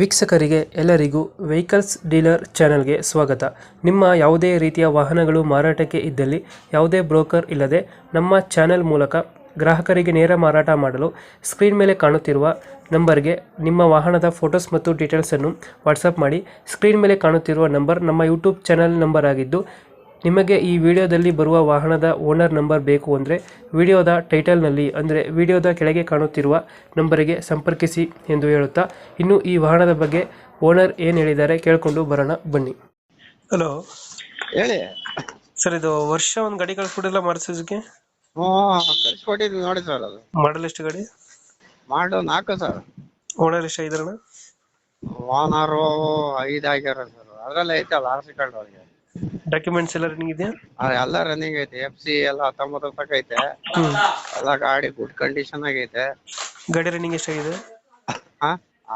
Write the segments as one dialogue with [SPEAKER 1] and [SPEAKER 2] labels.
[SPEAKER 1] ವೀಕ್ಷಕರಿಗೆ ಎಲ್ಲರಿಗೂ vehicles dealer ಚಾನೆಲ್ಗೆ ಸ್ವಾಗತ. ನಿಮ್ಮ ಯಾವುದೇ ರೀತಿಯ ವಾಹನಗಳು ಮಾರಾಟಕ್ಕೆ ಇದ್ದಲ್ಲಿ ಯಾವುದೇ ಬ್ರೋಕರ್ ಇಲ್ಲದೆ ನಮ್ಮ ಚಾನೆಲ್ ಮೂಲಕ ಗ್ರಾಹಕರಿಗೆ ನೇರ ಮಾರಾಟ ಮಾಡಲು ಸ್ಕ್ರೀನ್ ಮೇಲೆ ಕಾಣುತ್ತಿರುವ ನಂಬರ್ಗೆ ನಿಮ್ಮ ವಾಹನದ ಫೋಟೋಸ್ ಮತ್ತು ಡೀಟೇಲ್ಸನ್ನು ವಾಟ್ಸಪ್ ಮಾಡಿ. ಸ್ಕ್ರೀನ್ ಮೇಲೆ ಕಾಣುತ್ತಿರುವ ನಂಬರ್ ನಮ್ಮ ಯೂಟ್ಯೂಬ್ ಚಾನೆಲ್ ನಂಬರ್ ಆಗಿದ್ದು, ನಿಮಗೆ ಈ ವಿಡಿಯೋದಲ್ಲಿ ಬರುವ ವಾಹನದ ಓನರ್ ನಂಬರ್ ಬೇಕು ಅಂದರೆ ವಿಡಿಯೋದ ಟೈಟಲ್ನಲ್ಲಿ ಅಂದರೆ ವಿಡಿಯೋದ ಕೆಳಗೆ ಕಾಣುತ್ತಿರುವ ನಂಬರಿಗೆ ಸಂಪರ್ಕಿಸಿ ಎಂದು ಹೇಳುತ್ತಾ, ಇನ್ನು ಈ ವಾಹನದ ಬಗ್ಗೆ ಓನರ್ ಏನು ಹೇಳಿದ್ದಾರೆ ಕೇಳಿಕೊಂಡು ಬರೋಣ ಬನ್ನಿ. ಹಲೋ
[SPEAKER 2] ಹೇಳಿ.
[SPEAKER 1] ಸರ್, ಇದು ವರ್ಷ ಒಂದು ಗಾಡಿ ಕಳಿಸ್ಬಿಟ್ಟಿಲ್ಲ ಮಾರುತಿಗೆ?
[SPEAKER 2] ಕಳಿಸ್ಕೊಟ್ಟಿದ್ವಿ ನೋಡಿ ಸರ್. ಅದು
[SPEAKER 1] ಮಾಡಲ್ ಎಷ್ಟು ಗಾಡಿ?
[SPEAKER 2] ಮಾಡು 4 ಸರ್.
[SPEAKER 1] ಓನರ್ ಎಷ್ಟು ಇದ್ರಣ?
[SPEAKER 2] ಓನರು 5 ಆಗ್ಯಾರ ಸರ್. ಅದ್ರಲ್ಲಿ ಐತಲ್ಲ ಆರ್ ಸಿ ಕಾರ್ಡ್ ಅವ್ರಿಗೆ.
[SPEAKER 1] ಡಾಕ್ಯುಮೆಂಟ್ಸ್ ಎಲ್ಲ ರನ್ನಿಂಗ್ ಇದೆಯಾ?
[SPEAKER 2] ಎಲ್ಲ ರನ್ನಿಂಗ್ ಐತೆ. FC ಎಲ್ಲ 19 ತನಕ ಐತೆ. ಎಲ್ಲ ಗಾಡಿ ಗುಡ್ ಕಂಡೀಷನ್ ಆಗೈತೆ.
[SPEAKER 1] ಗಾಡಿ ರನ್ನಿಂಗ್ ಎಷ್ಟಾಗಿದೆ?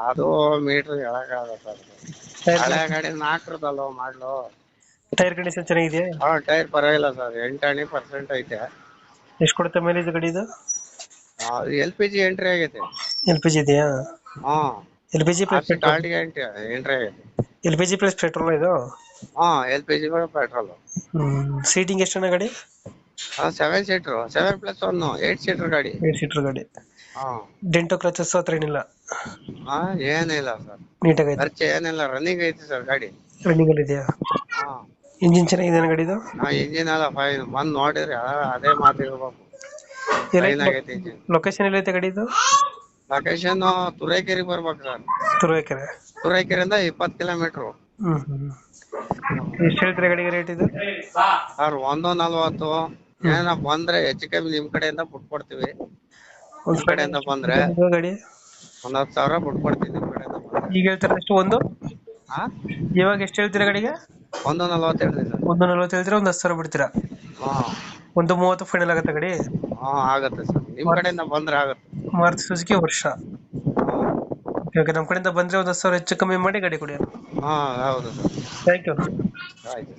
[SPEAKER 2] ಅದು ಮೀಟರ್ ಹೇಳಕ್ಕಾಗಲ್ಲ ಸರ್. ಹಳೆ ಗಾಡಿ 4ರದಲ್ವ ಮಾಡ್ಲು.
[SPEAKER 1] ಟೈರ್ ಕಂಡೀಷನ್ ಚೆನ್ನಾಗಿದೆಯಾ?
[SPEAKER 2] ಟೈರ್ ಪರವಾಗಿಲ್ಲ ಸರ್. 8% ಐತೆ.
[SPEAKER 1] ಎಷ್ಟು ಕೊಡುತ್ತೆ ಮೈಲೇಜ್ ಗಾಡಿ ಇದು?
[SPEAKER 2] LPG ಎಂಟ್ರಿ ಆಗೈತೆ.
[SPEAKER 1] LPG ಇದೆಯಾ? LPG plus petrol?
[SPEAKER 2] ಎಂಟ್ರಿ ಆಗೈತೆ.
[SPEAKER 1] LPG ಪ್ಲಸ್ ಪೆಟ್ರೋಲ್ ಇದು?
[SPEAKER 2] LPG petrol.
[SPEAKER 1] ಸೀಟಿಂಗ್ ಎಷ್ಟು ಗಾಡಿ?
[SPEAKER 2] 7 ಸೀಟರ್, 7+1 8 ಸೀಟರ್ ಗಾಡಿ.
[SPEAKER 1] 8 ಸೀಟರ್ ಗಾಡಿ. ಡೆಂಟೋ ಕ್ರಚಸ್ ಹತ್ರ ಏನಿಲ್ಲ?
[SPEAKER 2] ಏನಿಲ್ಲ ಸರ್.
[SPEAKER 1] ನೀಟಾಗಿ ಐತೆ?
[SPEAKER 2] ಖರ್ಚು ಏನಿಲ್ಲ. ರನ್ನಿಂಗ್ ಐತಿ ಸರ್ ಗಾಡಿ.
[SPEAKER 1] ರನ್ನಿಂಗ್ ಅಲ್ಲಿ ಇದೆಯಾ? ಇಂಜಿನ್ ಚೆನ್ನಾಗಿದೆ ಗಾಡಿದು?
[SPEAKER 2] ಇಂಜಿನ್ ಎಲ್ಲ ಫೈನ್. ಬಂದ್ ನೋಡಿರಿ ಅದೇ ಮಾತಿರ್ಬೇಕು.
[SPEAKER 1] ಲೊಕೇಶನ್ ಎಲ್ಲೈತೆ ಗಾಡಿದು?
[SPEAKER 2] ಲೊಕೇಶನ್ ತುರೈಕೆರೆ ಬರ್ಬೇಕು ಸರ್.
[SPEAKER 1] ತುರುವೇಕೆರೆ?
[SPEAKER 2] ತುರೈಕೆರೆಯಿಂದ 20 ಕಿಲೋಮೀಟರ್.
[SPEAKER 1] ಎಷ್ಟು ಹೇಳ್ತೀರಾ ಗಾಡಿಗೆ ರೇಟ್ ಇದು?
[SPEAKER 2] ಸರ್ 140. ಏನ ಬಂದ್ರೆ ಹೆಚ್ಚು ಕಮ್ಮಿ ನಿಮ್ ಕಡೆಯಿಂದ ಬಿಟ್ಕೊಡ್ತೀವಿ. ನಿಮ್ ಕಡೆಯಿಂದ ಬಂದ್ರೆ
[SPEAKER 1] ಗಾಡಿ
[SPEAKER 2] 10,000 ಬಿಟ್ಕೊಡ್ತೀವಿ ನಿಮ್ ಕಡೆಯಿಂದ ಬಂದ್ರೆ.
[SPEAKER 1] ಈಗ ಹೇಳ್ತಾರ ಎಷ್ಟು? ಒಂದು ಇವಾಗ ಎಷ್ಟು ಹೇಳ್ತೀರಾ ಗಾಡಿಗೆ?
[SPEAKER 2] 140 ಹೇಳ್ತೀವಿ ಸರ್.
[SPEAKER 1] 140 ಹೇಳ್ತೀರಾ? 10,000 ಬಿಡ್ತೀರಾ? 130 ಫೈನಲ್ ಆಗುತ್ತೆ ಗಾಡಿ?
[SPEAKER 2] ಆಗತ್ತೆ ಸರ್. ನಿಮ್ ಕಡೆಯಿಂದ ಬಂದ್ರೆ ಆಗತ್ತೆ.
[SPEAKER 1] ಮಾರುತಿ ಸುಜುಕಿ ವರ್ಷ. ಓಕೆ, ನಮ್ಮ ಕಡೆಯಿಂದ ಬಂದ್ರೆ 10,000 ಹೆಚ್ಚು ಕಮ್ಮಿ ಮಾಡಿ ಗಾಡಿ ಕೊಡಿ.
[SPEAKER 2] ಹೌದು ಸರ್.
[SPEAKER 1] Thank you.
[SPEAKER 2] ಆಯ್ತು.